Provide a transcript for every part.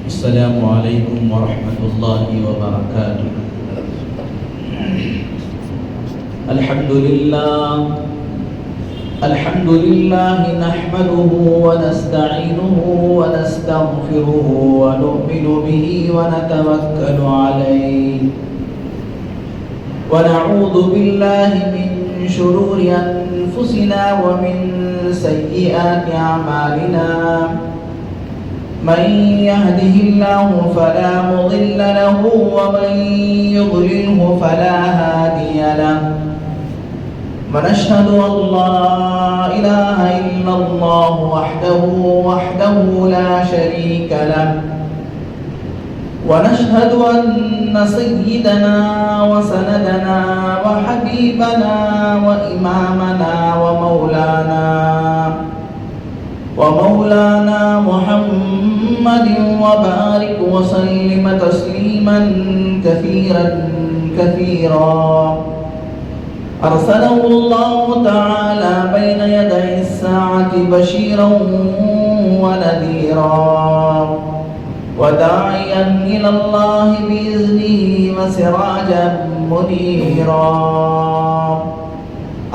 السلام علیکم ورحمۃ اللہ وبرکاتہ۔ الحمد للہ نحمده ونستعینه ونستغفره ونؤمن به ونتوکل علیہ ونعوذ باللہ من شرور انفسنا ومن سیئات اعمالنا، من يهده الله فلا مضل له ومن يضلله فلا هادي له، ونشهد أن لا إله إلا الله وحده لا شريك له، ونشهد أن سيدنا وسندنا وحبيبنا وإمامنا ومولانا محمد وبارك وسلم تسليما كثيرا أرسله الله تعالى بين يدي الساعة بشيرا ونذيرا وداعيا إلى الله بإذنه وسراجا منيرا،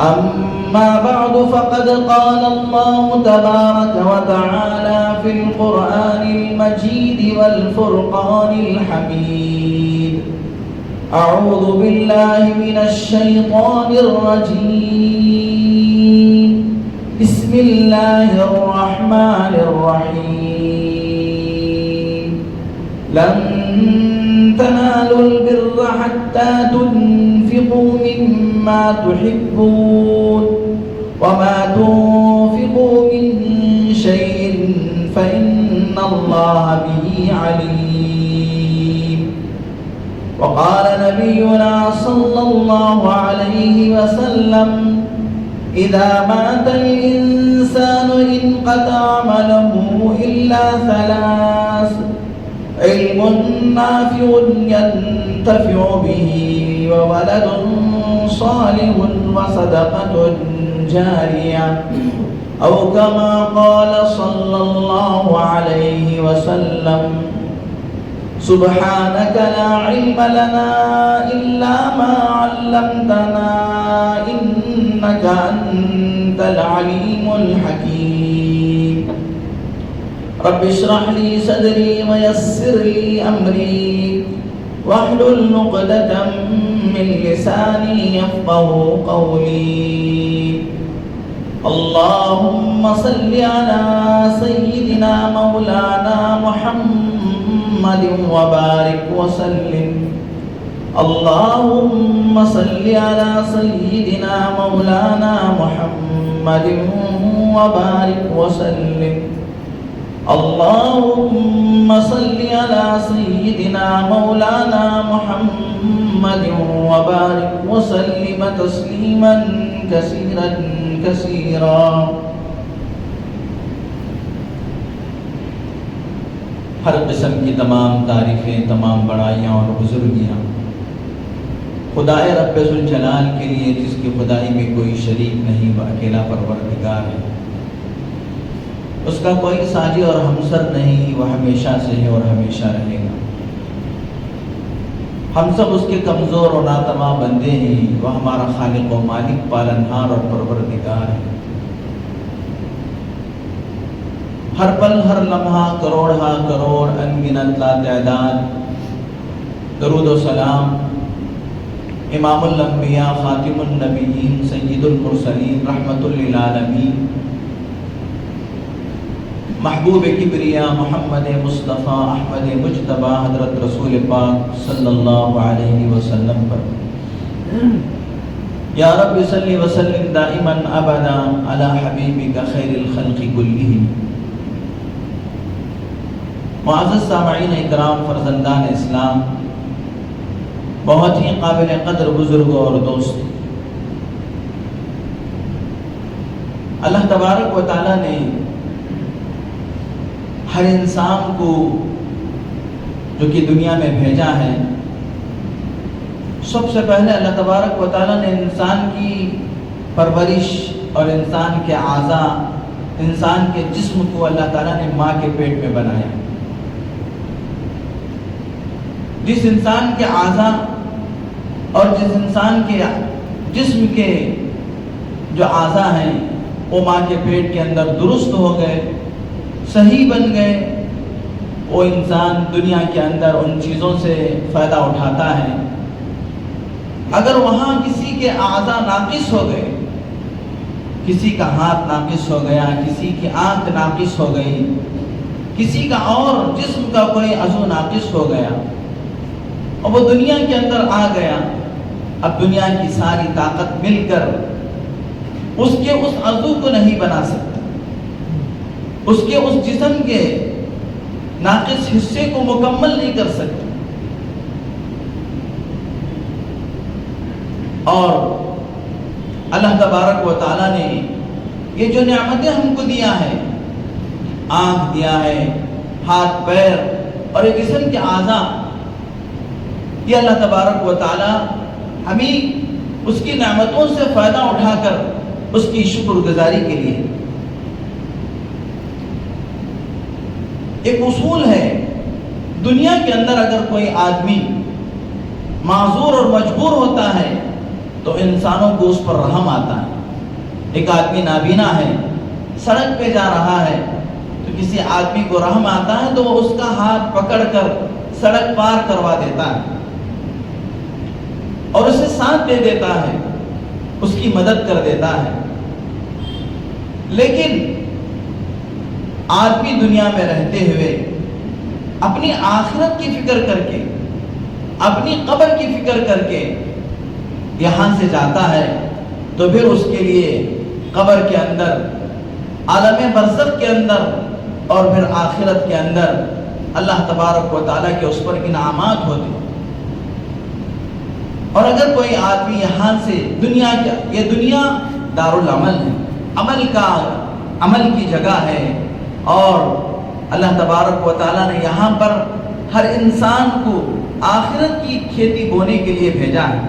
أما بعد فقد قال الله تبارك وتعالى في القرآن المجيد والفرقان الحميد: أعوذ بالله من الشيطان الرجيم، بسم الله الرحمن الرحيم. لن تنالوا البر حتى تنفقوا مما تحبون، وما تنفقوا من شيء فإن الله به عليم. وقال نبينا صلى الله عليه وسلم: إذا مات الإنسان انقطع عمله إلا ثلاث: علم نافع ينتفع به، وولد صالح، وصدقة جارية، أو كما قال صلى الله عليه وسلم: سبحانك لا علم لنا إلا ما علمتنا إنك أنت العليم الحكيم. رب اشرح لي صدري ويسر لي أمري واحلل عقدة من لساني يفقهوا قولي. اللهم صل على سيدنا مولانا محمد وبارك وسلم. اللهم صل على سيدنا مولانا محمد وبارك وسلم. اللهم صل على سيدنا مولانا محمد وبارك وسلم تسليما كثيرا. ہر قسم کی تمام تعریفیں، تمام بڑائیاں اور بزرگیاں خدائے رب ذوالجلال کے لیے، جس کی خدائی میں کوئی شریک نہیں، وہ اکیلا پروردگار ہے، اس کا کوئی ساجی اور ہمسر نہیں، وہ ہمیشہ سے ہے اور ہمیشہ رہے گا۔ ہم سب اس کے کمزور اور ناتواں بندے ہیں، وہ ہمارا خالق و مالک، پالنہار اور پروردگار ہے۔ ہر پل، ہر لمحہ، کروڑ ہا کروڑ، انگنت لا تعداد درود و سلام امام الانبیاء، خاتم النبیین، سید المرسلین، رحمت للعالمین، محبوب کبریا محمد مصطفیٰ احمد مجتبیٰ حضرت رسول پاک صلی اللہ علیہ وسلم پر۔ یا رب صلی وسلم دائما ابدا علی حبیبک خیر الخلق کلہم۔ معزز سامعین اکرام، فرزندان اسلام، بہت ہی قابل قدر بزرگوں اور دوست، اللہ تبارک و تعالیٰ نے ہر انسان کو جو کہ دنیا میں بھیجا ہے، سب سے پہلے اللہ تبارک و تعالیٰ نے انسان کی پرورش اور انسان کے اعضاء، انسان کے جسم کو اللہ تعالیٰ نے ماں کے پیٹ میں بنایا۔ جس انسان کے اعضاء اور جس انسان کے جسم کے جو اعضاء ہیں وہ ماں کے پیٹ کے اندر درست ہو گئے، صحیح بن گئے، وہ انسان دنیا کے اندر ان چیزوں سے فائدہ اٹھاتا ہے۔ اگر وہاں کسی کے اعضاء ناقص ہو گئے، کسی کا ہاتھ ناقص ہو گیا، کسی کی آنکھ ناقص ہو گئی، کسی کا اور جسم کا کوئی عضو ناقص ہو گیا اور وہ دنیا کے اندر آ گیا، اب دنیا کی ساری طاقت مل کر اس کے اس عضو کو نہیں بنا سکتی، اس کے اس جسم کے ناقص حصے کو مکمل نہیں کر سکتی۔ اور اللہ تبارک و تعالیٰ نے یہ جو نعمتیں ہم کو دیا ہے، آنکھ دیا ہے، ہاتھ پیر اور یہ جسم کے اعضاء، یہ اللہ تبارک و تعالیٰ ہمیں اس کی نعمتوں سے فائدہ اٹھا کر اس کی شکر گزاری کے لیے۔ ایک اصول ہے، دنیا کے اندر اگر کوئی آدمی معذور اور مجبور ہوتا ہے تو انسانوں کو اس پر رحم آتا ہے۔ ایک آدمی نابینا ہے، سڑک پہ جا رہا ہے تو کسی آدمی کو رحم آتا ہے تو وہ اس کا ہاتھ پکڑ کر سڑک پار کروا دیتا ہے اور اسے ساتھ دے دیتا ہے، اس کی مدد کر دیتا ہے۔ لیکن آدمی دنیا میں رہتے ہوئے اپنی آخرت کی فکر کر کے، اپنی قبر کی فکر کر کے یہاں سے جاتا ہے تو پھر اس کے لیے قبر کے اندر، عالم برزخ کے اندر اور پھر آخرت کے اندر اللہ تبارک و تعالیٰ کے اس پر انعامات ہوتے ہیں۔ اور اگر کوئی آدمی یہاں سے یہ دنیا دارالعمل ہے، عمل کی جگہ ہے، اور اللہ تبارک و تعالیٰ نے یہاں پر ہر انسان کو آخرت کی کھیتی بونے کے لیے بھیجا ہے۔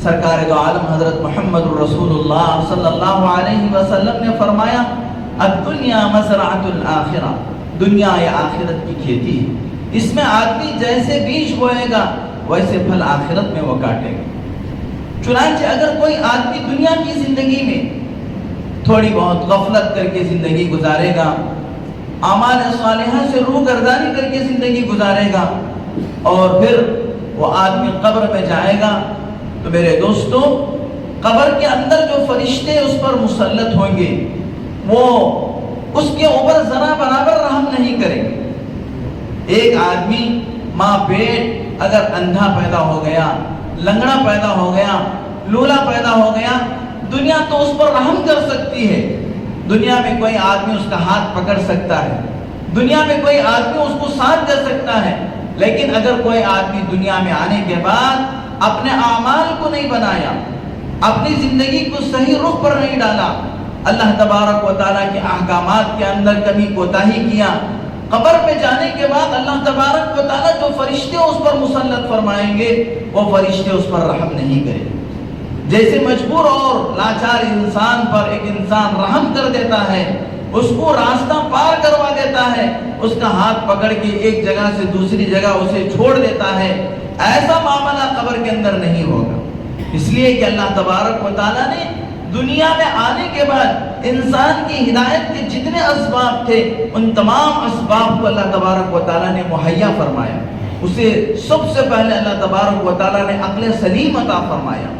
سرکار دو عالم حضرت محمد رسول اللہ صلی اللہ علیہ وسلم نے فرمایا، الدنیا مزرعۃ الآخرہ، دنیا یہ آخرت کی کھیتی ہے، اس میں آدمی جیسے بیج بوئے گا ویسے پھل آخرت میں وہ کاٹے گا۔ چنانچہ اگر کوئی آدمی دنیا کی زندگی میں تھوڑی بہت غفلت کر کے زندگی گزارے گا، اعمال صالحہ سے روگردانی کر کے زندگی گزارے گا، اور پھر وہ آدمی قبر میں جائے گا تو میرے دوستو، قبر کے اندر جو فرشتے اس پر مسلط ہوں گے وہ اس کے اوپر ذرا برابر رحم نہیں کریں گے۔ ایک آدمی ماں پیٹ اگر اندھا پیدا ہو گیا، لنگڑا پیدا ہو گیا، لولا پیدا ہو گیا، دنیا تو اس پر رحم کر سکتی ہے، دنیا میں کوئی آدمی اس کا ہاتھ پکڑ سکتا ہے، دنیا میں کوئی آدمی اس کو ساتھ دے سکتا ہے، لیکن اگر کوئی آدمی دنیا میں آنے کے بعد اپنے اعمال کو نہیں بنایا، اپنی زندگی کو صحیح رخ پر نہیں ڈالا، اللہ تبارک و تعالیٰ کے احکامات کے اندر کمی کوتاہی کیا، قبر پہ جانے کے بعد اللہ تبارک و تعالیٰ جو فرشتے اس پر مسلط فرمائیں گے وہ فرشتے اس پر رحم نہیں کریں گے۔ جیسے مجبور اور لاچار انسان پر ایک انسان رحم کر دیتا ہے، اس کو راستہ پار کروا دیتا ہے، اس کا ہاتھ پکڑ کے ایک جگہ سے دوسری جگہ اسے چھوڑ دیتا ہے، ایسا معاملہ قبر کے اندر نہیں ہوگا۔ اس لیے کہ اللہ تبارک و تعالیٰ نے دنیا میں آنے کے بعد انسان کی ہدایت کے جتنے اسباب تھے ان تمام اسباب کو اللہ تبارک و تعالیٰ نے مہیا فرمایا۔ اسے سب سے پہلے اللہ تبارک و تعالیٰ نے عقل سلیم عطا فرمایا،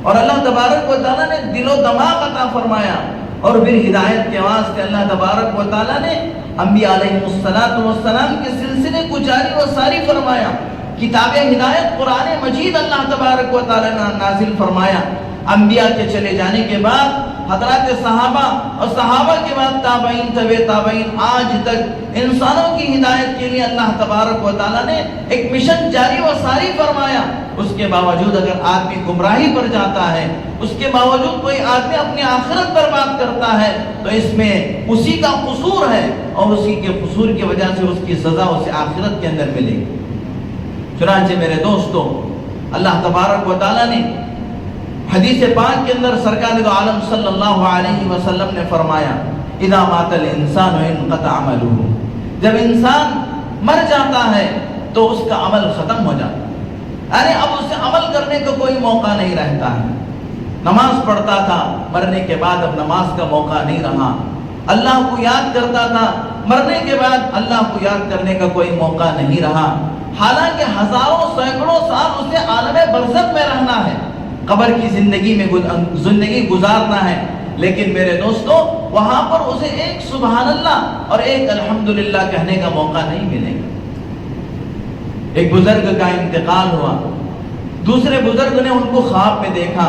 اور اللہ تبارک و تعالیٰ نے دل و دماغ عطا فرمایا، اور پھر ہدایت کے واسطے اللہ تبارک و تعالیٰ نے انبیاء علیہ السلام کے سلسلے کو جاری و ساری فرمایا۔ کتاب ہدایت قرآن مجید اللہ تبارک و تعالیٰ نے نازل فرمایا۔ انبیاء کے چلے جانے کے بعد حضرات صحابہ اور صحابہ کے بعد تابعین، تبع تابعین، آج تک انسانوں کی ہدایت کے لیے اللہ تبارک و تعالیٰ نے ایک مشن جاری و ساری فرمایا۔ اس کے باوجود اگر آدمی گمراہی پر جاتا ہے، اس کے باوجود کوئی آدمی اپنی آخرت پر بات کرتا ہے تو اس میں اسی کا قصور ہے، اور اسی کے قصور کی وجہ سے اس کی سزا اسے آخرت کے اندر ملے گی۔ چنانچہ میرے دوستو، اللہ تبارک و تعالیٰ نے حدیث پاک کے اندر سرکار دو عالم صلی اللہ علیہ وسلم نے فرمایا، اذا مات الانسان انقطع عمله، جب انسان مر جاتا ہے تو اس کا عمل ختم ہو جاتا ہے، یعنی اب اسے عمل کرنے کا کوئی موقع نہیں رہتا ہے۔ نماز پڑھتا تھا، مرنے کے بعد اب نماز کا موقع نہیں رہا۔ اللہ کو یاد کرتا تھا، مرنے کے بعد اللہ کو یاد کرنے کا کوئی موقع نہیں رہا۔ حالانکہ ہزاروں سینکڑوں سال اسے عالم برزخ میں رہنا ہے، قبر کی زندگی گزارنا ہے، لیکن میرے دوستو وہاں پر اسے ایک سبحان اللہ اور ایک الحمدللہ کہنے کا موقع نہیں ملے گا۔ ایک بزرگ کا انتقال ہوا، دوسرے بزرگ نے ان کو خواب میں دیکھا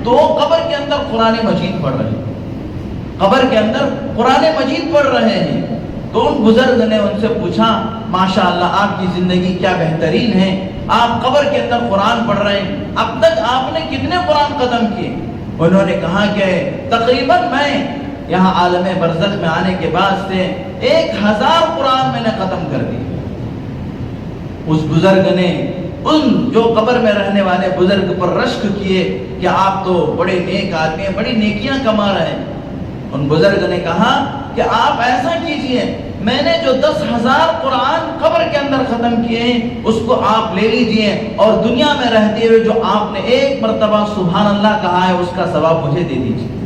تو وہ قبر کے اندر قرآن مجید پڑھ رہے ہیں، قبر کے اندر قرآن مجید پڑھ رہے ہیں۔ تو ان بزرگ نے ان سے پوچھا، ماشاءاللہ آپ کی زندگی کیا بہترین ہے، آپ قبر کے اندر قرآن پڑھ رہے ہیں، اب تک آپ نے کتنے قرآن ختم کیے؟ انہوں نے کہا کہ تقریباً میں یہاں عالم برزخ میں آنے کے بعد سے 1000 قرآن میں نے ختم کر دی۔ اس بزرگ نے ان جو قبر میں رہنے والے بزرگ پر رشک کیے کہ آپ تو بڑے نیک آدمی ہیں، بڑی نیکیاں کما رہے ہیں۔ ان بزرگ نے کہا کہ آپ ایسا کیجئے، میں نے جو 10,000 قرآن قبر کے اندر ختم کیے ہیں اس کو آپ لے لیجئے، اور دنیا میں رہتے ہوئے جو آپ نے ایک مرتبہ سبحان اللہ کہا ہے اس کا ثواب مجھے دے دیجئے۔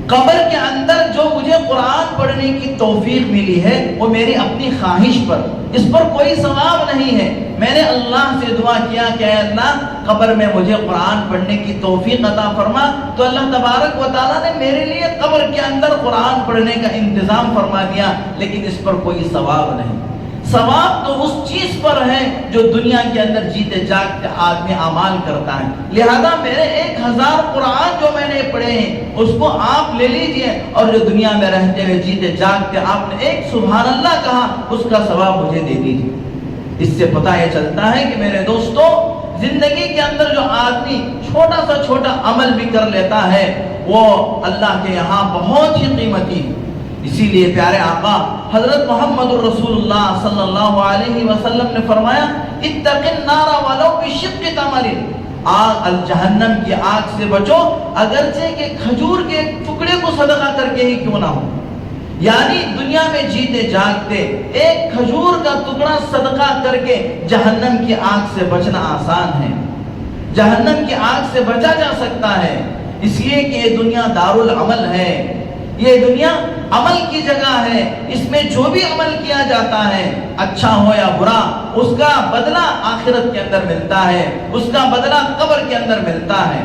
قبر کے اندر جو مجھے قرآن پڑھنے کی توفیق ملی ہے وہ میری اپنی خواہش پر، اس پر کوئی ثواب نہیں ہے۔ میں نے اللہ سے دعا کیا کہ اے اللہ قبر میں مجھے قرآن پڑھنے کی توفیق عطا فرما، تو اللہ تبارک و تعالیٰ نے میرے لیے قبر کے اندر قرآن پڑھنے کا انتظام فرما دیا، لیکن اس پر کوئی ثواب نہیں۔ ثواب تو اس چیز پر ہے جو دنیا کے اندر جیتے جاگتے آدمی اعمال کرتا ہے، لہذا میرے 1000 قرآن جو میں نے پڑھے ہیں اس کو آپ لے لیجئے، اور جو دنیا میں رہتے ہوئے جیتے جاگتے آپ نے ایک سبحان اللہ کہا اس کا ثواب مجھے دے دیجئے۔ اس سے پتہ یہ چلتا ہے کہ میرے دوستو زندگی کے اندر جو آدمی چھوٹا سا چھوٹا عمل بھی کر لیتا ہے وہ اللہ کے یہاں بہت ہی قیمتی ہے۔ اسی لیے پیارے آقا حضرت محمد الرسول اللہ صلی اللہ علیہ وسلم نے فرمایا، اتق النار ولو بشق تمر، آگ الجہنم کی آگ سے بچو اگرچہ کہ کھجور کے ٹکڑے کو صدقہ کر کے ہی کیوں نہ ہو۔ یعنی دنیا میں جیتے جاگتے ایک کھجور کا ٹکڑا صدقہ کر کے جہنم کی آگ سے بچنا آسان ہے، جہنم کی آگ سے بچا جا سکتا ہے، اس لیے کہ یہ دنیا دارالعمل ہے، یہ دنیا عمل کی جگہ ہے، اس میں جو بھی عمل کیا جاتا ہے اچھا ہو یا برا اس کا بدلہ آخرت کے اندر ملتا ہے، اس کا بدلہ قبر کے اندر ملتا ہے،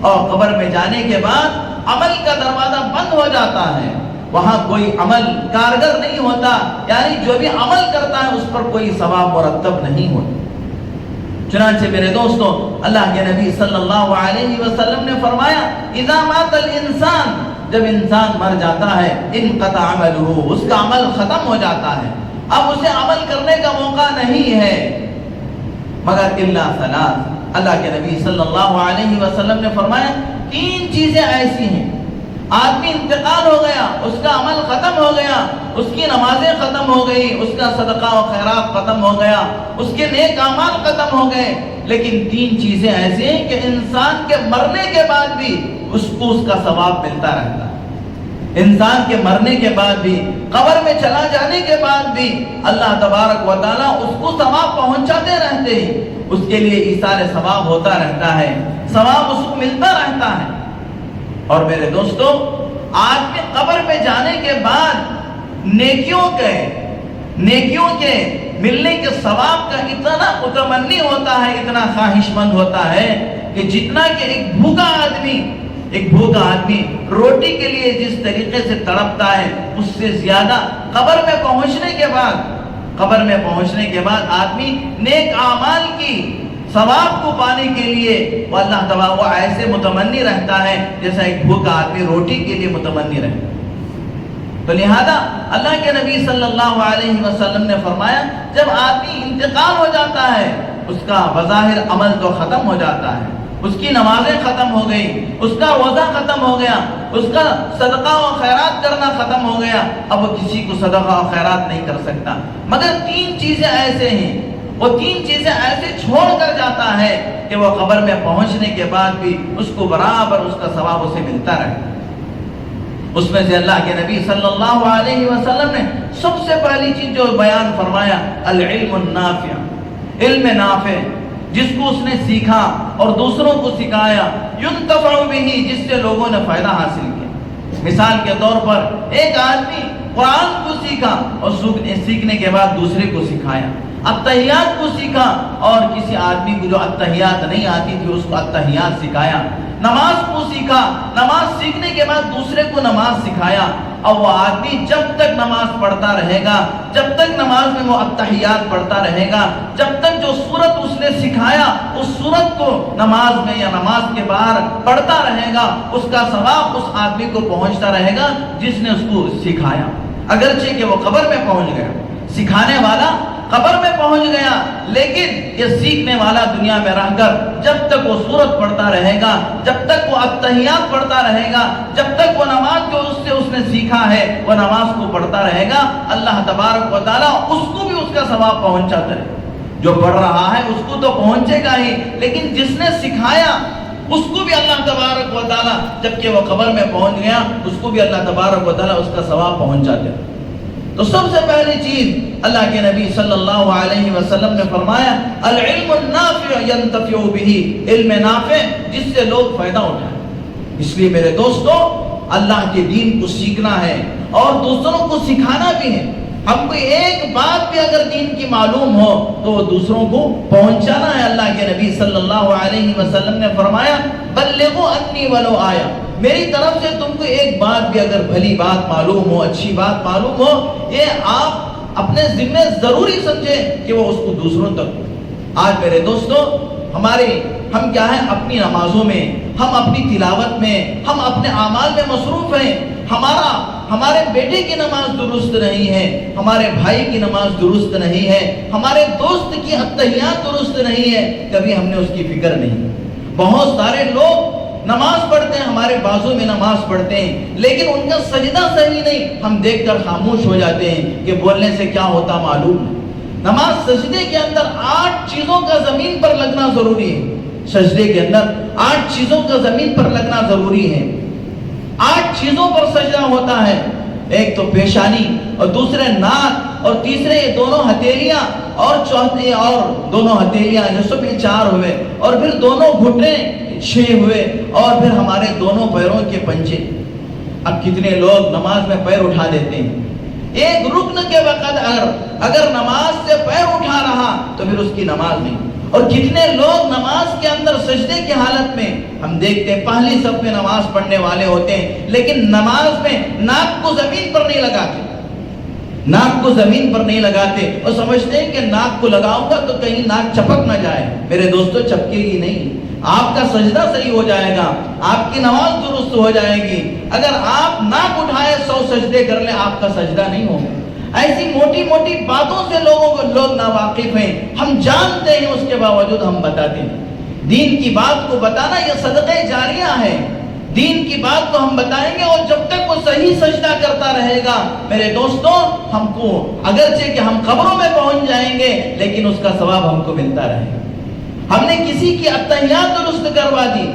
اور قبر میں جانے کے بعد عمل کا دروازہ بند ہو جاتا ہے، وہاں کوئی عمل کارگر نہیں ہوتا، یعنی جو بھی عمل کرتا ہے اس پر کوئی ثواب مرتب نہیں ہوتا۔ چنانچہ میرے دوستو اللہ کے نبی صلی اللہ علیہ وسلم نے فرمایا، اذا مات الانسان، جب انسان مر جاتا ہے انقطع عملہ، اس کا عمل ختم ہو جاتا ہے، اب اسے عمل کرنے کا موقع نہیں ہے مگر الا ثلاث۔ اللہ کے نبی صلی اللہ علیہ وسلم نے فرمایا 3 چیزیں ایسی ہیں، آدمی انتقال ہو گیا، اس کا عمل ختم ہو گیا، اس کی نمازیں ختم ہو گئی، اس کا صدقہ و خیرات ختم ہو گیا، اس کے نیک اعمال ختم ہو گئے، لیکن 3 چیزیں ایسی ہیں کہ انسان کے مرنے کے بعد بھی اس کو اس کا ثواب ملتا رہتا ہے۔ انسان کے مرنے کے بعد بھی، قبر میں چلا جانے کے بعد بھی اللہ تبارک و تعالیٰ اس کو ثواب پہنچاتے رہتے ہیں، اس کے لیے ایثار ثواب ہوتا رہتا ہے، ثواب اس کو ملتا رہتا ہے۔ اور میرے دوستو آدمی قبر میں جانے کے بعد نیکیوں کے ملنے کے ثواب کا اتنا متمنی ہوتا ہے، اتنا خواہش مند ہوتا ہے کہ جتنا کہ ایک بھوکا آدمی روٹی کے لیے جس طریقے سے تڑپتا ہے اس سے زیادہ قبر میں پہنچنے کے بعد آدمی نیک اعمال کی ثواب کو پانے کے لیے وہ اللہ تعالیٰ وہ ایسے متمنی رہتا ہے جیسا ایک بھوکا آدمی روٹی کے لیے متمنی رہتا ہے۔ تو لہذا اللہ کے نبی صلی اللہ علیہ وسلم نے فرمایا جب آدمی انتقال ہو جاتا ہے اس کا بظاہر عمل تو ختم ہو جاتا ہے، اس کی نمازیں ختم ہو گئی، اس کا روزہ ختم ہو گیا، اس کا صدقہ و خیرات کرنا ختم ہو گیا، اب وہ کسی کو صدقہ و خیرات نہیں کر سکتا، مگر 3 چیزیں ایسے ہیں، وہ 3 چیزیں ایسے چھوڑ کر جاتا ہے کہ وہ قبر میں پہنچنے کے بعد بھی اس کو برابر اس کا ثواب اسے ملتا رہے۔ اس میں سے اللہ کے نبی صلی اللہ علیہ وسلم نے سب سے پہلی چیز جو بیان فرمایا، العلم النافع، علم نافع، جس کو اس نے سیکھا اور دوسروں کو سکھایا، ينتفع به، جس سے لوگوں نے فائدہ حاصل کیا۔ مثال کے طور پر ایک آدمی قرآن کو سیکھا اور سیکھنے کے بعد دوسرے کو سکھایا، اتحیات کو سیکھا اور کسی آدمی کو جو اتحیات نہیں آتی تھی اس کو اتحیات سکھایا، نماز کو سیکھا، نماز سیکھنے کے بعد دوسرے کو نماز سکھایا، اور وہ آدمی جب تک نماز پڑھتا رہے گا، جب تک نماز میں وہ اتحیات پڑھتا رہے گا، جب تک جو سورت اس نے سکھایا اس سورت کو نماز میں یا نماز کے باہر پڑھتا رہے گا، اس کا ثواب اس آدمی کو پہنچتا رہے گا جس نے اس کو سکھایا، اگرچہ کہ وہ قبر میں پہنچ گیا، سکھانے والا قبر میں پہنچ گیا، لیکن یہ سیکھنے والا دنیا میں رہ کر جب تک وہ سورت پڑھتا رہے گا، جب تک وہ اتحیات پڑھتا رہے گا، جب تک وہ نماز جو اس نے سیکھا ہے وہ نماز کو پڑھتا رہے گا، اللہ تبارک و تعالیٰ اس کو بھی اس کا ثواب پہنچاتا ہے۔ جو پڑھ رہا ہے اس کو تو پہنچے گا ہی، لیکن جس نے سکھایا اس کو بھی اللہ تبارک و تعالیٰ، جبکہ وہ قبر میں پہنچ گیا، اس کو بھی اللہ تبارک و تعالیٰ اس کا ثواب پہنچاتے ہیں۔ تو سب سے پہلی چیز اللہ کے نبی صلی اللہ علیہ وسلم نے فرمایا، العلم النافع ينتفع به، علم نافع جس سے لوگ فائدہ اٹھائیں۔ اس لیے میرے دوستو، اللہ کے دین کو سیکھنا ہے اور دوسروں کو سکھانا بھی ہے۔ ہم کو ایک بات بھی اگر دین کی معلوم ہو تو وہ دوسروں کو پہنچانا ہے۔ اللہ کے نبی صلی اللہ علیہ وسلم نے فرمایا، بلغوا انی ولو آیا، میری طرف سے تم کو ایک بات بھی اگر بھلی بات معلوم ہو، اچھی بات معلوم ہو، یہ آپ اپنے ذمہ ضروری سمجھیں کہ وہ اس کو دوسروں تک ہو۔ آج میرے دوستو، ہم کیا ہیں، اپنی نمازوں میں، ہم اپنی تلاوت میں، ہم اپنے اعمال میں مصروف ہیں۔ ہمارے بیٹے کی نماز درست نہیں ہے، ہمارے بھائی کی نماز درست نہیں ہے، ہمارے دوست کی اتحیات درست نہیں ہے، کبھی ہم نے اس کی فکر نہیں۔ بہت سارے لوگ نماز پڑھتے ہیں، ہمارے بازو میں نماز پڑھتے ہیں، لیکن ان کا سجدہ صحیح نہیں، ہم دیکھ کر خاموش ہو جاتے ہیں کہ بولنے سے کیا ہوتا معلوم ہے۔ نماز سجدے کے اندر 8 چیزوں کا زمین پر لگنا ضروری ہے۔ سجدے کے اندر 8 چیزوں کا زمین پر لگنا ضروری ہے۔ 8 چیزوں پر سجدہ ہوتا ہے، ایک تو پیشانی، اور دوسرے ناک، اور تیسرے یہ دونوں ہتھیلیاں، اور چوتھے اور دونوں ہتھیلیاں، جو سب یہ 4 ہوئے، اور پھر دونوں گھٹنے 6 ہوئے، اور پھر ہمارے دونوں پیروں کے پنجے۔ اب کتنے لوگ نماز میں پیر اٹھا دیتے ہیں، ایک رکن کے وقت اگر نماز سے پیر اٹھا رہا تو پھر اس کی نماز نہیں۔ اور کتنے لوگ نماز کے اندر سجدے کی حالت میں ہم دیکھتے ہیں، پہلی صف میں نماز پڑھنے والے ہوتے ہیں، لیکن نماز میں ناک کو زمین پر نہیں لگاتے، ناک کو زمین پر نہیں لگاتے، اور سمجھتے ہیں کہ ناک کو لگاؤں گا تو کہیں ناک چپک نہ جائے۔ میرے دوستو، چپکے گی نہیں، آپ کا سجدہ صحیح ہو جائے گا، آپ کی نماز درست ہو جائے گی۔ اگر آپ ناک اٹھائے 100 سجدے کر لیں، آپ کا سجدہ نہیں ہوگا۔ ایسی موٹی موٹی باتوں سے لوگ ناواقف ہیں، ہم جانتے ہیں، اس کے باوجود ہم بتاتے ہیں۔ دین کی بات کو بتانا یہ صدقہ جاریہ ہے۔ دین کی بات کو ہم بتائیں گے، اور جب تک وہ صحیح سجدہ کرتا رہے گا، میرے دوستوں، ہم کو اگرچہ کہ ہم قبروں میں پہنچ جائیں گے، لیکن اس کا ثواب ہم کو ملتا رہے گا۔ ہم نے کسی کی اتحیات درست کروا دی،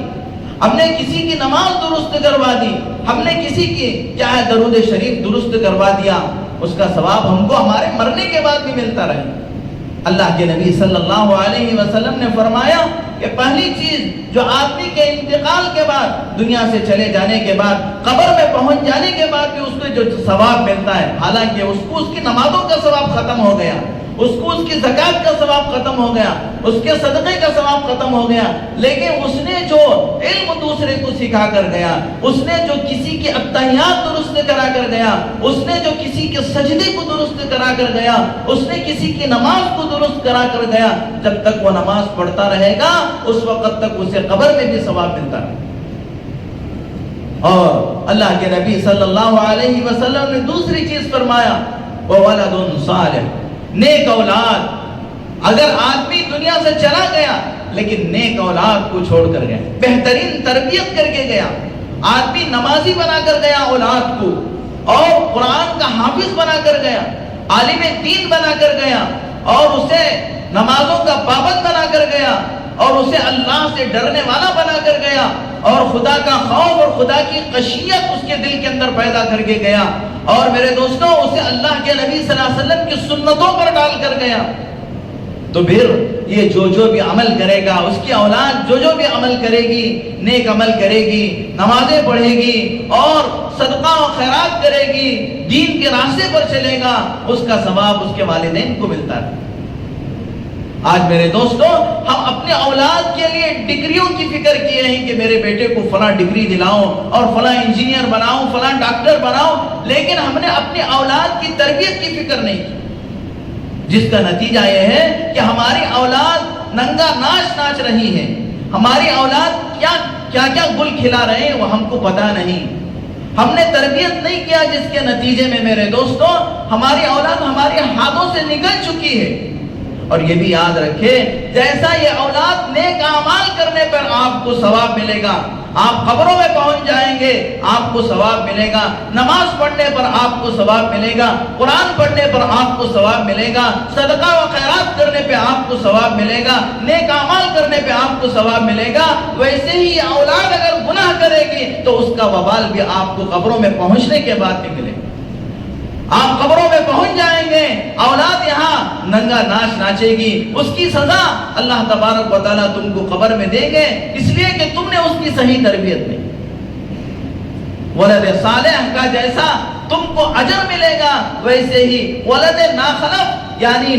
ہم نے کسی کی نماز درست کروا دی، ہم نے کسی کی کیا ہے درود شریف درست کروا دیا، اس کا ثواب ہم کو ہمارے مرنے کے بعد بھی ملتا رہے۔ اللہ کے نبی صلی اللہ علیہ وسلم نے فرمایا کہ پہلی چیز جو آدمی کے انتقال کے بعد، دنیا سے چلے جانے کے بعد، قبر میں پہنچ جانے کے بعد بھی اس کو جو ثواب ملتا ہے، حالانکہ اس کو اس کی نمازوں کا ثواب ختم ہو گیا، اس کو اس کی زکوٰۃ کا ثواب ختم ہو گیا، اس کے صدقے کا ثواب ختم ہو گیا، لیکن اس نے جو علم دوسرے کو سکھا کر گیا، اس نے جو کسی کی اتحیات درست کرا کر گیا، اس نے جو کسی کے سجدے کو درست کرا کر گیا، اس نے کسی کی نماز کو درست کرا کر گیا، جب تک وہ نماز پڑھتا رہے گا اس وقت تک اسے قبر میں بھی ثواب ملتا ہے۔ اور اللہ کے نبی صلی اللہ علیہ وسلم نے دوسری چیز فرمایا، وَوَلَدٌ صَالِحٌ، نیک اولاد۔ اگر آدمی دنیا سے چلا گیا لیکن نیک اولاد کو چھوڑ کر گیا، بہترین تربیت کر کے گیا، آدمی نمازی بنا کر گیا اولاد کو، اور قرآن کا حافظ بنا کر گیا، عالم دین بنا کر گیا، اور اسے نمازوں کا پابند بنا کر گیا، اور اسے اللہ سے ڈرنے والا بنا کر گیا، اور خدا کا خوف اور خدا کی خشیت اس کے دل کے اندر پیدا کر کے گیا، اور میرے دوستوں اسے اللہ کے نبی صلی اللہ علیہ وسلم کی سنتوں پر ڈال کر گیا، تو پھر یہ جو بھی عمل کرے گا، اس کی اولاد جو بھی عمل کرے گی، نیک عمل کرے گی، نمازیں پڑھے گی اور صدقہ و خیرات کرے گی، دین کے راستے پر چلے گا، اس کا ثواب اس کے والدین کو ملتا ہے۔ آج میرے دوستوں ہم اپنے اولاد کے لیے ڈگریوں کی فکر کیے ہیں کہ میرے بیٹے کو فلاں ڈگری دلاؤں اور فلاں انجینئر بناؤں، فلاں ڈاکٹر بناؤں، لیکن ہم نے اپنے اولاد کی تربیت کی فکر نہیں کی، جس کا نتیجہ یہ ہے کہ ہماری اولاد ننگا ناچ ناچ رہی ہے، ہماری اولاد کیا گل کھلا رہے ہیں وہ ہم کو پتا نہیں، ہم نے تربیت نہیں کیا، جس کے نتیجے میں میرے دوستوں ہماری اولاد ہمارے ہاتھوں سے نکل چکی ہے۔ اور یہ بھی یاد رکھے، جیسا یہ اولاد نیک اعمال کرنے پر آپ کو ثواب ملے گا، آپ قبروں میں پہنچ جائیں گے آپ کو ثواب ملے گا، نماز پڑھنے پر آپ کو ثواب ملے گا، قرآن پڑھنے پر آپ کو ثواب ملے گا، صدقہ و خیرات کرنے پہ آپ کو ثواب ملے گا، نیک اعمال کرنے پہ آپ کو ثواب ملے گا۔ ویسے ہی یہ اولاد اگر گناہ کرے گی تو اس کا وبال بھی آپ کو قبروں میں پہنچنے کے بعد بھی ملے گا، آپ قبروں میں پہنچ جائیں گے، اولاد یہاں ننگا ناچ ناچے گی، اس کی سزا اللہ تبارک و تعالیٰ تم کو قبر میں دیں گے، اس لیے کہ تم نے اس کی صحیح تربیت نہیں۔ ولد صالح کا جیسا تم کو اجر ملے گا، ویسے ہی ولد ناخلف یعنی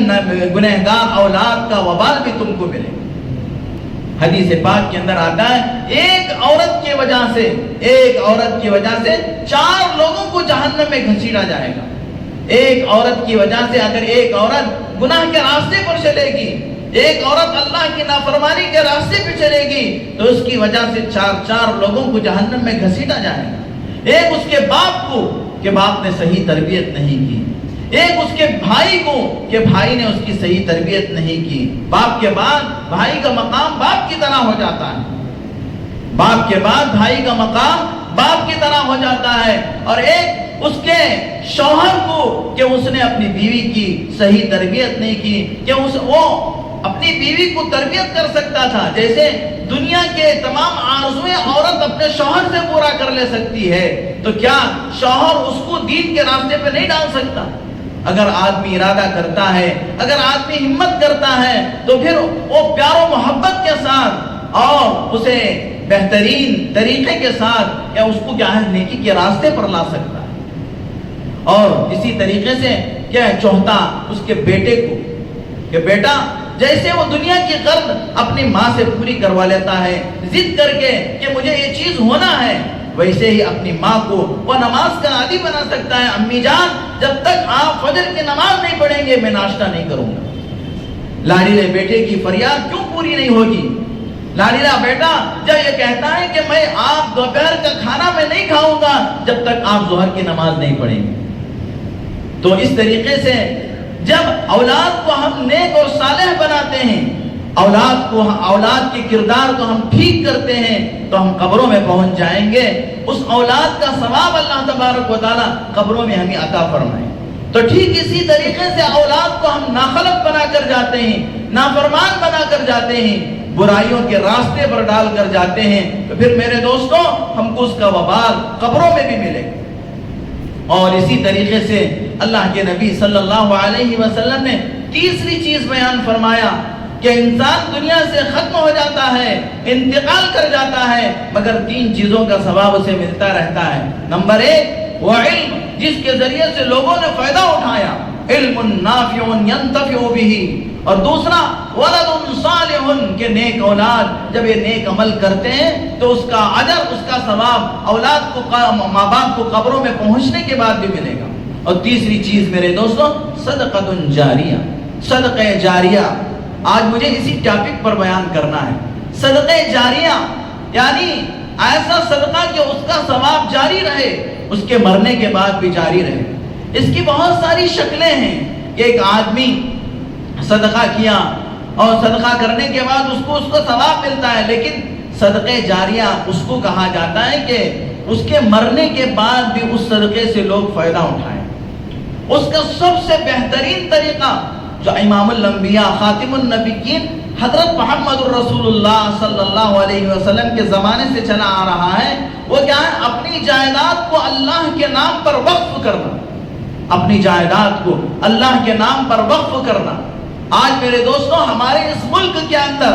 گنہگار اولاد کا وبال بھی تم کو ملے گا۔ حدیث پاک کے اندر آتا ہے ایک عورت کی وجہ سے 4 لوگوں کو جہنم میں گھسیٹا جائے گا۔ ایک عورت کی وجہ سے اگر ایک عورت گناہ کے راستے پر چلے گی، ایک عورت اللہ کی نافرمانی کے راستے پہ چلے گی، تو اس کی وجہ سے 4 لوگوں کو جہنم میں گھسیٹا جائے گا۔ ایک اس کے باپ کو کہ باپ نے صحیح تربیت نہیں کی، ایک اس کے بھائی کو کہ بھائی نے اس کی صحیح تربیت نہیں کی۔ باپ کے بعد بھائی کا مقام باپ کی طرح ہو جاتا ہے، باپ کے بعد بھائی کا مقام باپ کی طرح ہو جاتا ہے۔ اور ایک اس کے شوہر کو کہ اس نے اپنی بیوی کی صحیح تربیت نہیں کی، کہ وہ اپنی بیوی کو تربیت کر سکتا تھا، جیسے دنیا کے تمام آرزویں عورت اپنے شوہر سے پورا کر لے سکتی ہے، تو کیا شوہر اس کو دین کے راستے پہ نہیں ڈال سکتا؟ اگر آدمی ارادہ کرتا ہے، اگر آدمی ہمت کرتا ہے، تو پھر وہ پیار و محبت کے ساتھ اور اسے بہترین طریقے کے ساتھ کیا اس کو کیا ہے نیکی کے راستے پر لا سکتا ہے۔ اور اسی طریقے سے کیا ہے چوہتا اس کے بیٹے کو کہ بیٹا جیسے وہ دنیا کی قرض اپنی ماں سے پوری کروا لیتا ہے ضد کر کے کہ مجھے یہ چیز ہونا ہے، ویسے ہی اپنی ماں کو وہ نماز کا عادی بنا سکتا ہے۔ امی جان جب تک آپ فجر کی نماز نہیں پڑھیں گے میں ناشتہ نہیں کروں گا۔ لاڈیلے بیٹے کی فریاد کیوں پوری نہیں ہوگی؟ لاڈیلا بیٹا جب یہ کہتا ہے کہ میں آپ دوپہر کا کھانا میں نہیں کھاؤں گا جب تک آپ ظہر کی نماز نہیں پڑھیں گے۔ تو اس طریقے سے جب اولاد کو ہم نیک اور صالح بناتے ہیں، اولاد کے کردار کو ہم ٹھیک کرتے ہیں، تو ہم قبروں میں پہنچ جائیں گے، اس اولاد کا ثواب اللہ تبارک و تعالیٰ قبروں میں ہمیں عطا فرمائے۔ تو ٹھیک اسی طریقے سے اولاد کو ہم ناخلق بنا کر جاتے ہیں، نافرمان بنا کر جاتے ہیں، برائیوں کے راستے پر ڈال کر جاتے ہیں، تو پھر میرے دوستوں ہم کو اس کا وبال قبروں میں بھی ملے گا۔ اور اسی طریقے سے اللہ کے نبی صلی اللہ علیہ وسلم نے تیسری چیز بیان فرمایا کہ انسان دنیا سے ختم ہو جاتا ہے، انتقال کر جاتا ہے، مگر 3 چیزوں کا ثواب اسے ملتا رہتا ہے۔ نمبر 1 وہ علم جس کے ذریعے سے لوگوں نے فائدہ اٹھایا، علم نافع ينتفع به، اور دوسرا ولد صالح کہ نیک اولاد جب یہ نیک عمل کرتے ہیں تو اس کا اجر، اس کا ثواب اولاد کو ماں باپ کو قبروں میں پہنچنے کے بعد بھی ملے گا۔ اور تیسری چیز میرے دوستوں صدقۃ جاریہ، صدقہ جاریہ۔ آج مجھے اسی ٹاپک پر بیان کرنا ہے۔ صدقہ جاریہ یعنی ایسا صدقہ کہ اس کا ثواب جاری رہے، اس کے مرنے کے بعد بھی جاری رہے۔ اس کی بہت ساری شکلیں ہیں کہ ایک آدمی صدقہ کیا اور صدقہ کرنے کے بعد اس کو ثواب ملتا ہے، لیکن صدقہ جاریہ اس کو کہا جاتا ہے کہ اس کے مرنے کے بعد بھی اس صدقے سے لوگ فائدہ اٹھائیں۔ اس کا سب سے بہترین طریقہ جو امام الانبیاء خاتم النبیین حضرت محمد الرسول اللہ صلی اللہ علیہ وسلم کے زمانے سے چلا آ رہا ہے، وہ کیا ہے؟ اپنی جائیداد کو اللہ کے نام پر وقف کرنا، اپنی جائیداد کو اللہ کے نام پر وقف کرنا۔ آج میرے دوستوں ہمارے اس ملک کے اندر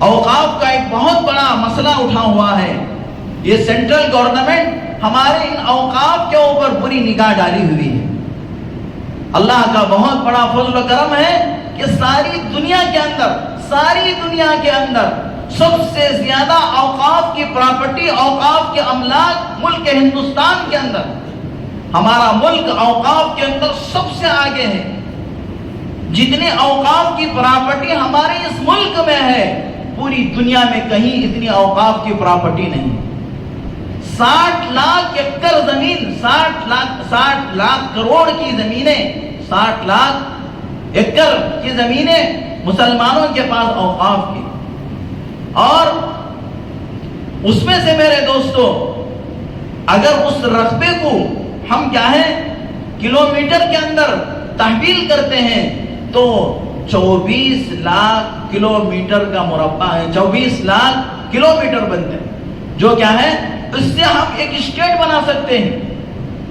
اوقاف کا ایک بہت بڑا مسئلہ اٹھا ہوا ہے۔ یہ سینٹرل گورنمنٹ ہمارے ان اوقاف کے اوپر بری نگاہ ڈالی ہوئی ہے۔ اللہ کا بہت بڑا فضل و کرم ہے کہ ساری دنیا کے اندر سب سے زیادہ اوقاف کی پراپرٹی، اوقاف کے املاک ملک ہندوستان کے اندر، ہمارا ملک اوقاف کے اندر سب سے آگے ہے۔ جتنے اوقاف کی پراپرٹی ہمارے اس ملک میں ہے، پوری دنیا میں کہیں اتنی اوقاف کی پراپرٹی نہیں۔ 60 لاکھ ایکڑ زمین، 60 لاکھ کروڑ کی زمینیں، 60 لاکھ ایکڑ کی زمینیں مسلمانوں کے پاس اوقاف کی، اور اس میں سے میرے دوستو اگر اس رقبے کو ہم کیا ہے کلومیٹر کے اندر تحویل کرتے ہیں تو 24 لاکھ کلومیٹر کا مربع ہے، 24 لاکھ کلومیٹر بنتے ہیں، جو کیا ہے اس سے ہم ایک اسٹیٹ بنا سکتے ہیں،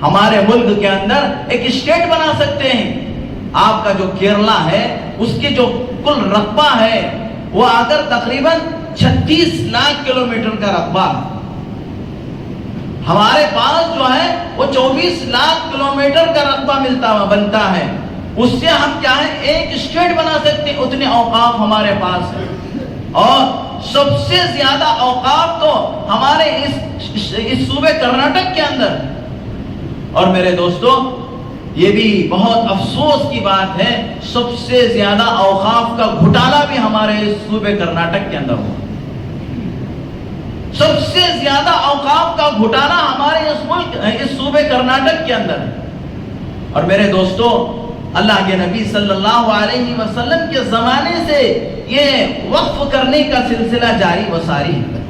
ہمارے ملک کے اندر ایک اسٹیٹ بنا سکتے ہیں۔ آپ کا جو کیرلا ہے اس کی جو کل رقبہ ہے وہ اگر تقریباً 36 لاکھ کلومیٹر کا رقبہ، ہمارے پاس جو ہے وہ 24 لاکھ کلومیٹر کا رقبہ بنتا ہے، اس سے ہم کیا ہے ایک اسٹیٹ بنا سکتے ہیں، اتنے اوقاف ہمارے پاس ہیں۔ اور سب سے زیادہ اوقاف تو ہمارے اس صوبے کرناٹک کے اندر، اور میرے دوستو یہ بھی بہت افسوس کی بات ہے، سب سے زیادہ اوقاف کا گھٹالہ بھی ہمارے اس صوبے کرناٹک کے اندر ہوا۔ سب سے زیادہ اوقاف کا گھٹالہ ہمارے اس صوبے کرناٹک کے اندر ہے۔ اور میرے دوستو اللہ کے نبی صلی اللہ علیہ وسلم کے زمانے سے یہ وقف کرنے کا سلسلہ جاری و ساری ہے۔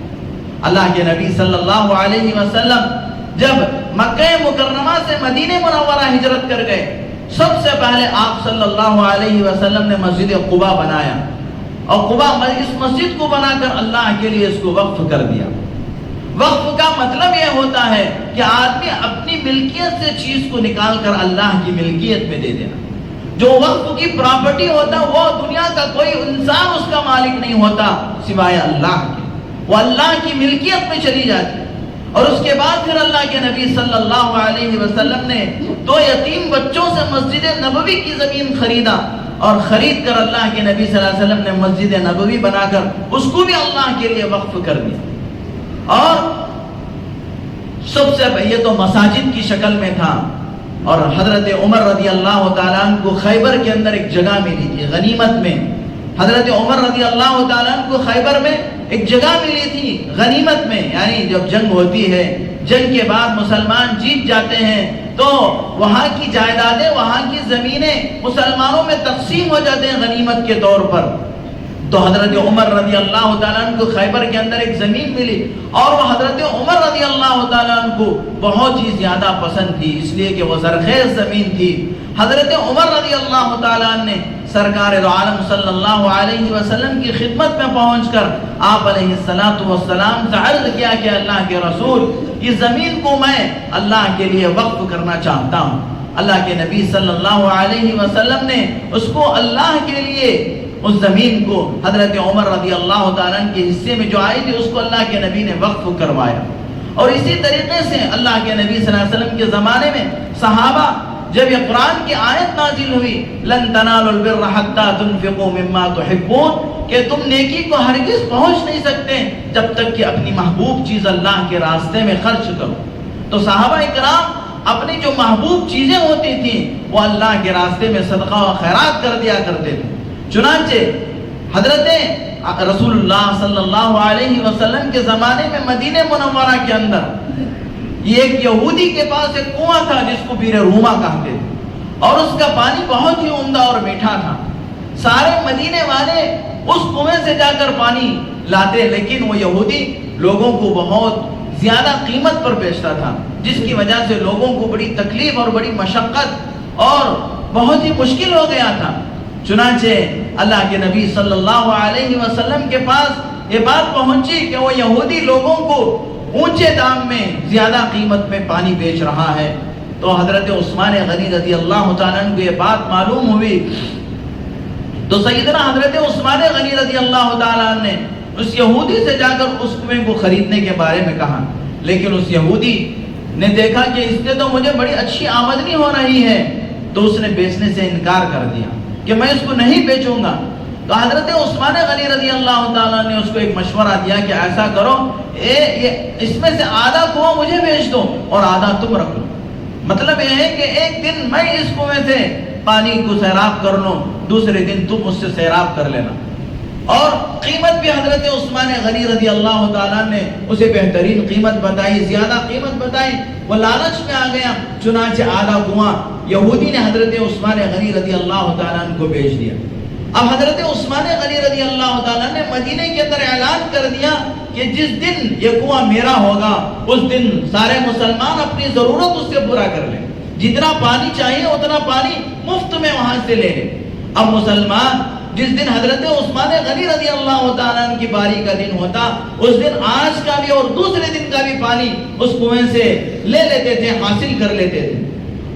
اللہ کے نبی صلی اللہ علیہ وسلم جب مکہ مکرمہ سے مدینہ منورہ ہجرت کر گئے، سب سے پہلے آپ صلی اللہ علیہ وسلم نے مسجد قباء بنایا، اور قباء اس مسجد کو بنا کر اللہ کے لیے اس کو وقف کر دیا۔ وقف کا مطلب یہ ہوتا ہے کہ آدمی اپنی ملکیت سے چیز کو نکال کر اللہ کی ملکیت میں دے دینا۔ جو وقف کی پراپرٹی ہوتا وہ دنیا کا کوئی انسان اس کا مالک نہیں ہوتا سوائے اللہ کے، وہ اللہ کی ملکیت میں چلی جاتی ہے۔ اور اس کے بعد پھر اللہ کے نبی صلی اللہ علیہ وسلم نے 2 یتیم بچوں سے مسجد نبوی کی زمین خریدا، اور خرید کر اللہ کے نبی صلی اللہ علیہ وسلم نے مسجد نبوی بنا کر اس کو بھی اللہ کے لیے وقف کر دیا۔ اور سب سے یہ تو مساجد کی شکل میں تھا، اور حضرت عمر رضی اللہ تعالیٰ عنہ کو خیبر کے اندر ایک جگہ ملی تھی غنیمت میں۔ حضرت عمر رضی اللہ تعالیٰ عنہ کو خیبر میں ایک جگہ ملی تھی غنیمت میں، یعنی جب جنگ ہوتی ہے، جنگ کے بعد مسلمان جیت جاتے ہیں تو وہاں کی جائیدادیں، وہاں کی زمینیں مسلمانوں میں تقسیم ہو جاتے ہیں غنیمت کے طور پر۔ تو حضرت عمر رضی اللہ تعالیٰ عنہ کو خیبر کے اندر ایک زمین ملی، اور وہ حضرت عمر رضی اللہ تعالیٰ عنہ کو بہت ہی زیادہ پسند تھی، اس لیے کہ وہ زرخیز زمین تھی۔ حضرت عمر رضی اللہ تعالیٰ عنہ نے سرکار دو عالم صلی اللہ علیہ وسلم کی خدمت میں پہنچ کر آپ علیہ السلام سے عرض کیا کہ اللہ کے رسول، اس زمین کو میں اللہ کے لیے وقف کرنا چاہتا ہوں۔ اللہ کے نبی صلی اللہ علیہ وسلم نے اس کو اللہ کے لیے، اس زمین کو حضرت عمر رضی اللہ تعالیٰ عنہ کے حصے میں جو آئی تھی اس کو اللہ کے نبی نے وقف کروایا۔ اور اسی طریقے سے اللہ کے نبی صلی اللہ علیہ وسلم کے زمانے میں صحابہ، جب یہ قرآن کی آیت نازل ہوئی لن تنالوا البر حتى تنفقوا مما تحبون، کہ تم نیکی کو ہرگز پہنچ نہیں سکتے جب تک کہ اپنی محبوب چیز اللہ کے راستے میں خرچ کرو۔ تو صحابہ اکرام اپنی جو محبوب چیزیں ہوتی تھیں وہ اللہ کے راستے میں صدقہ و خیرات کر دیا کرتے تھے۔ چنانچہ حضرت رسول اللہ صلی اللہ علیہ وسلم کے زمانے میں مدینہ منورہ کے اندر یہ ایک یہودی کے پاس ایک کنواں تھا جس کو بیر روما کہتے تھے، اور اس کا پانی بہت ہی عمدہ اور میٹھا تھا۔ سارے مدینے والے اس کنویں سے جا کر پانی لاتے، لیکن وہ یہودی لوگوں کو بہت زیادہ قیمت پر بیچتا تھا، جس کی وجہ سے لوگوں کو بڑی تکلیف اور بڑی مشقت اور بہت ہی مشکل ہو گیا تھا۔ چنانچہ اللہ کے نبی صلی اللہ علیہ وسلم کے پاس یہ بات پہنچی کہ وہ یہودی لوگوں کو اونچے دام میں زیادہ قیمت میں پانی بیچ رہا ہے. تو حضرت عثمان غنی رضی اللہ تعالیٰ عنہ کو یہ بات معلوم ہوئی تو سیدنا حضرت عثمان غنی رضی اللہ تعالیٰ عنہ نے اس یہودی سے جا کر اس کنویں کو خریدنے کے بارے میں کہا. لیکن اس یہودی نے دیکھا کہ اس سے تو مجھے بڑی اچھی آمدنی ہو رہی ہے، تو اس نے بیچنے سے انکار کر دیا کہ میں اس کو نہیں بیچوں گا. تو حضرت عثمان غنی رضی اللہ تعالیٰ نے اس کو ایک مشورہ دیا کہ ایسا کرو، اس میں سے آدھا کنواں مجھے بیچ دو اور آدھا تم رکھ لو. مطلب یہ ہے کہ ایک دن میں اس کنویں سے پانی کو سیراب کر لوں، دوسرے دن تم اس سے سیراب کر لینا. اور قیمت بھی حضرت عثمان غنی رضی اللہ تعالیٰ نے اسے بہترین قیمت بتائی، زیادہ قیمت بتائی. وہ لالچ میں آ گیا، چنانچہ آدھا کنواں یہودی نے حضرت عثمان غنی رضی اللہ تعالیٰ عنہ کو بیچ دیا. اب حضرت عثمان غنی رضی اللہ تعالیٰ نے مدینہ کے اندر اعلان کر دیا کہ جس دن یہ کنواں میرا ہوگا اس دن سارے مسلمان اپنی ضرورت اس سے پورا کر لیں، جتنا پانی چاہیے اتنا پانی مفت میں وہاں سے لے لیں. اب مسلمان جس دن حضرت عثمان غنی رضی اللہ تعالیٰ عنہ کی باری کا دن ہوتا، اس دن آج کا بھی اور دوسرے دن کا بھی پانی اس کنویں سے لے لیتے تھے، حاصل کر لیتے تھے.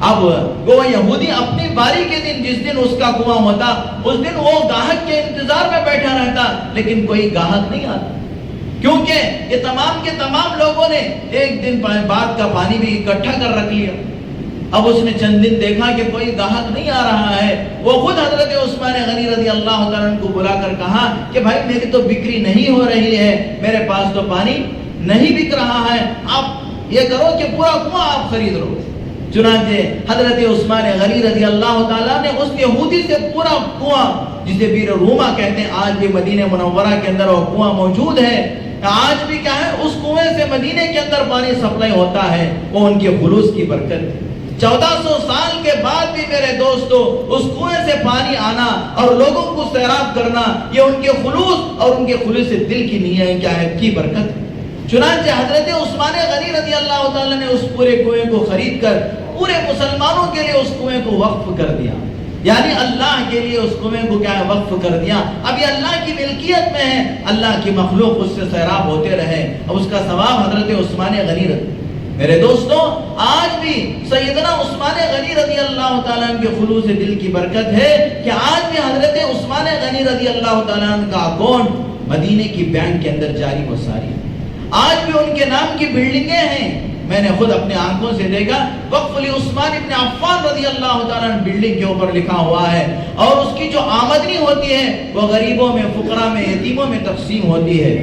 اب وہ یہودی اپنی باری کے دن جس دن اس کا کنواں ہوتا اس دن وہ گاہک کے انتظار میں بیٹھا رہتا، لیکن کوئی گاہک نہیں آتا، کیونکہ یہ تمام کے تمام لوگوں نے ایک دن بعد کا پانی بھی اکٹھا کر رکھ لیا. اب اس نے چند دن دیکھا کہ کوئی گاہک نہیں آ رہا ہے. وہ خود حضرت عثمان غنی رضی اللہ تعالیٰ کو بلا کر کہا کہ بھائی میری تو بکری نہیں ہو رہی ہے، میرے پاس تو پانی نہیں بک رہا ہے، آپ یہ کرو کہ پورا کنواں آپ خرید لو. چنانچہ حضرت عثمان غنی رضی اللہ تعالیٰ نے اس یہودی سے پورا کنواں، جسے بیر روما کہتے ہیں، آج بھی مدینہ منورہ کے اندر وہ کنواں موجود ہے. آج بھی کیا ہے، اس کنویں سے مدینے کے اندر پانی سپلائی ہوتا ہے، وہ ان کے خلوص کی برکت ہے. 1400 سال کے بعد بھی میرے دوستو اس کنویں سے پانی آنا اور لوگوں کو سیراب کرنا، یہ ان کے خلوص اور ان کے خلوص دل کی نیت کیا ہے کی برکت ہے. چنانچہ حضرت عثمان غنی رضی اللہ تعالیٰ نے اس پورے کنویں کو خرید کر پورے مسلمانوں کے لیے اس کنویں کو وقف کر دیا، یعنی اللہ کے لیے اس کنویں کو کیا ہے وقف کر دیا. اب یہ اللہ کی ملکیت میں ہے، اللہ کی مخلوق اس سے سیراب ہوتے رہے، اب اس کا ثواب حضرت عثمان غنی رضی. میرے دوستو آج بھی سیدنا عثمان غنی رضی اللہ تعالیٰ عنہ کے خلوص دل کی برکت ہے کہ آج بھی حضرت عثمان غنی رضی اللہ تعالیٰ عنہ کا اکاؤنٹ مدینے کی بینک کے اندر جاری و ساری ہے. آج بھی ان کے نام کی بلڈنگیں ہیں. میں نے خود اپنے آنکھوں سے دیکھا، وقف عثمان ابن عفان رضی اللہ تعالیٰ عنہ بلڈنگ کے اوپر لکھا ہوا ہے، اور اس کی جو آمدنی ہوتی ہے وہ غریبوں میں، فقراء میں، یتیموں میں تقسیم ہوتی ہے.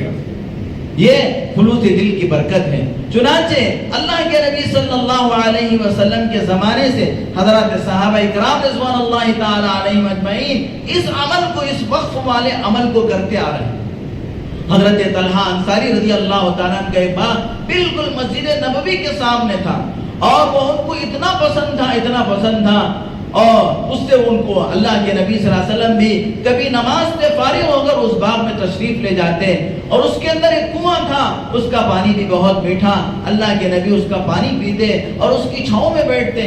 یہ خلوص دل کی برکت ہے. چنانچہ اللہ کے نبی صلی اللہ علیہ وسلم کے زمانے سے حضرات صحابہ اکرام رضوان اللہ تعالی علیہم اجمعین اس عمل کو، اس وقف والے عمل کو کرتے آ رہے ہیں. حضرت طلحہ انصاری رضی اللہ تعالیٰ عنہ کا ایک باغ بالکل مسجد نبوی کے سامنے تھا، اور وہ ان کو اتنا پسند تھا، اتنا پسند تھا، اور اس سے ان کو اللہ کے نبی صلی اللہ علیہ وسلم بھی کبھی نماز سے فارغ ہو کر اس باغ میں تشریف لے جاتے، اور اس کے اندر ایک کنواں تھا، اس کا پانی بھی بہت میٹھا. اللہ کے نبی اس کا پانی پیتے اور اس کی چھاؤں میں بیٹھتے.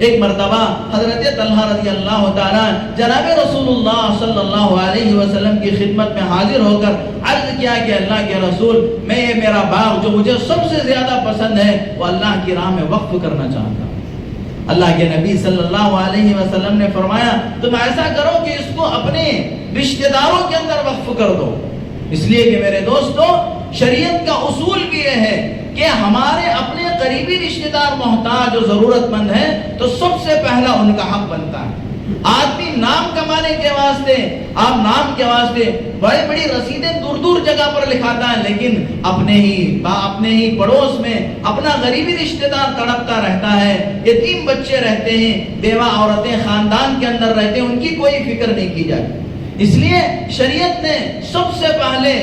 ایک مرتبہ حضرت طلحہ رضی اللہ تعالیٰ جناب رسول اللہ صلی اللہ علیہ وسلم کی خدمت میں حاضر ہو کر عرض کیا کہ اللہ کے رسول، میں یہ میرا باغ جو مجھے سب سے زیادہ پسند ہے وہ اللہ کی راہ میں وقف کرنا چاہتا ہوں. اللہ کے نبی صلی اللہ علیہ وسلم نے فرمایا تم ایسا کرو کہ اس کو اپنے رشتہ داروں کے اندر وقف کر دو. اس لیے کہ میرے دوستو شریعت کا اصول بھی یہ ہے کہ ہمارے اپنے قریبی رشتہ دار محتاج اور ضرورت مند ہیں تو سب سے پہلا ان کا حق بنتا ہے. آدمی نام کمانے کے واسطے، آپ نام کے واسطے بڑی بڑی رسیدیں دور دور جگہ پر لکھاتا ہے، لیکن اپنے ہی پڑوس میں اپنا غریبی رشتہ دار تڑپتا رہتا ہے، یتیم بچے رہتے ہیں، بیوہ عورتیں خاندان کے اندر رہتے ہیں، ان کی کوئی فکر نہیں کی جاتی. اس لیے شریعت نے سب سے پہلے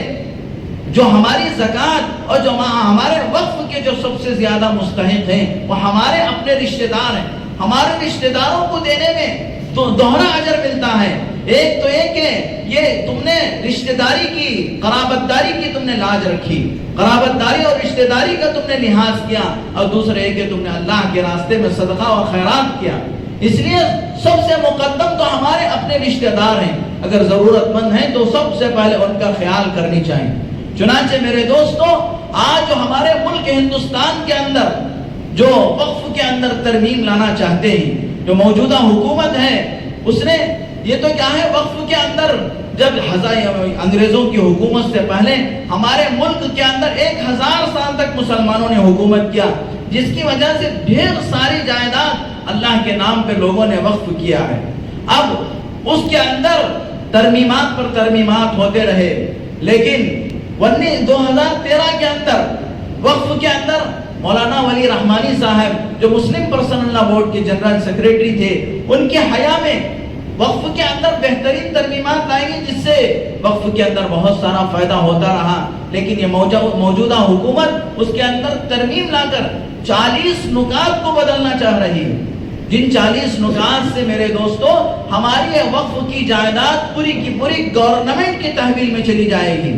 جو ہماری زکوٰۃ اور جو ہمارے وقف کے جو سب سے زیادہ مستحق ہیں وہ ہمارے اپنے رشتہ دار ہیں. ہمارے رشتہ داروں کو دینے میں تو دوہرا اجر ملتا ہے. ایک تو یہ کہ یہ تم نے رشتہ داری کی، قرابت داری کی تم نے لاج رکھی، قرابت داری اور رشتہ داری کا تم نے لحاظ کیا، اور دوسرے یہ کہ تم نے اللہ کے راستے میں صدقہ اور خیرات کیا. اس لیے سب سے مقدم تو ہمارے اپنے اپنے رشتہ دار ہیں، اگر ضرورت مند ہیں تو سب سے پہلے ان کا خیال کرنی چاہیے۔ چنانچہ میرے دوستو، آج جو ہمارے ملک ہندوستان کے اندر جو وقف کے اندر ترمیم لانا چاہتے ہیں، جو موجودہ حکومت ہے، اس نے یہ تو کیا ہے، وقف کے اندر جب انگریزوں کی حکومت سے پہلے ہمارے ملک کے اندر 1000 سال تک مسلمانوں نے حکومت کیا، جس کی وجہ سے ڈھیر ساری جائیداد اللہ کے نام پہ لوگوں نے وقف کیا ہے۔ اب اس کے اندر ترمیمات پر ترمیمات ہوتے رہے، لیکن 2013 کے اندر وقف کے اندر مولانا ولی رحمانی صاحب جو مسلم پرسنل لا بورڈ کے جنرل سیکریٹری تھے، ان کے حیا میں وقف کے اندر بہترین ترمیمات لائی گئی، جس سے وقف کے اندر بہت سارا فائدہ ہوتا رہا۔ لیکن یہ موجودہ حکومت اس کے اندر ترمیم لا کر 40 نکات کو بدلنا چاہ رہی ہے، جن 40 نکات سے میرے دوستو ہماری وقف کی جائیداد پوری کی پوری گورنمنٹ کی تحویل میں چلی جائے گی۔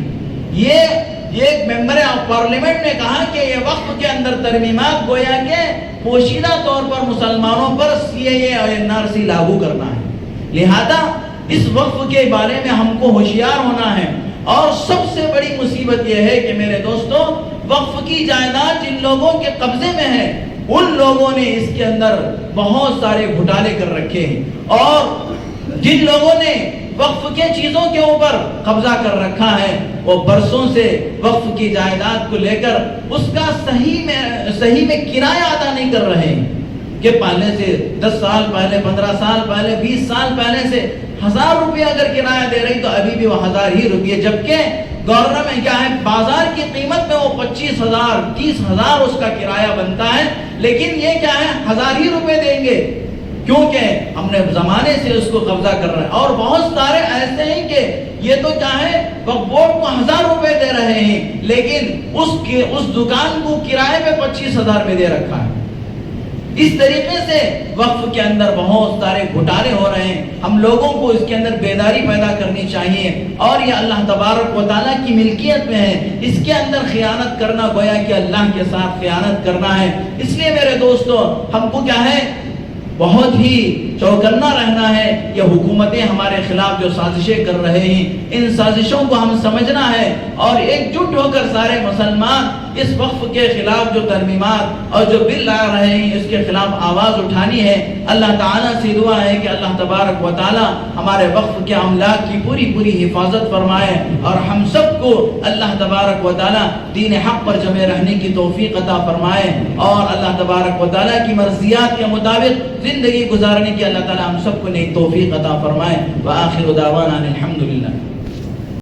یہ ایک ممبر آف پارلیمنٹ نے کہا کہ یہ وقف کے اندر ترمیمات گویا کہ پوشیدہ طور پر مسلمانوں پر CAA اور NRC لاگو کرنا ہے، لہذا اس وقف کے بارے میں ہم کو ہوشیار ہونا ہے۔ اور سب سے بڑی مصیبت یہ ہے کہ میرے دوستو، وقف کی جائیداد جن لوگوں کے قبضے میں ہے، ان لوگوں نے اس کے اندر بہت سارے گھٹالے کر رکھے ہیں، اور جن لوگوں نے وقف کے چیزوں کے اوپر قبضہ کر رکھا ہے، وہ برسوں سے وقف کی جائیداد کو لے کر اس کا صحیح میں کرایہ ادا نہیں کر رہے ہیں، کہ پہلے سے 10 سال پہلے، 15 سال پہلے، 20 سال پہلے سے 1000 روپیہ اگر کرایہ دے رہی تو ابھی بھی وہ 1000 ہی روپیہ، جبکہ گورنمنٹ کیا ہے، بازار کی قیمت میں وہ 25,000 30,000 اس کا کرایہ بنتا ہے، لیکن یہ کیا ہے 1000 ہی روپے دیں گے، کیونکہ ہم نے زمانے سے اس کو قبضہ کر رہے ہیں۔ اور بہت سارے ایسے ہیں کہ یہ تو کیا ہے، وقف بورڈ کو 1000 روپے دے رہے ہیں، لیکن اس دکان کو کرائے پہ 25,000 میں دے رکھا ہے۔ اس طریقے سے وقف کے اندر بہت سارے گھٹالے ہو رہے ہیں، ہم لوگوں کو اس کے اندر بیداری پیدا کرنی چاہیے، اور یہ اللہ تبارک و تعالیٰ کی ملکیت میں ہے، اس کے اندر خیانت کرنا گویا کہ اللہ کے ساتھ خیانت کرنا ہے۔ اس لیے میرے دوستو، ہم کو کیا ہے، بہت ہی چوکنا رہنا ہے۔ یہ حکومتیں ہمارے خلاف جو سازشیں کر رہے ہیں، ان سازشوں کو ہم سمجھنا ہے، اور ایک جٹ ہو کر سارے مسلمان اس وقف کے خلاف جو ترمیمات اور جو بل لا رہے ہیں، اس کے خلاف آواز اٹھانی ہے۔ اللہ تعالیٰ سے دعا ہے کہ اللہ تبارک و تعالیٰ ہمارے وقف کے املاک کی پوری حفاظت فرمائے، اور ہم سب کو اللہ تبارک و تعالیٰ دین حق پر جمع رہنے کی توفیق عطا فرمائے، اور اللہ تبارک و تعالیٰ کی مرضیات کے مطابق زندگی گزارنے کی اللہ تعالیٰ ہم سب کو نیک توفیق عطا فرمائے۔ وآخر دعوانا الحمدللہ۔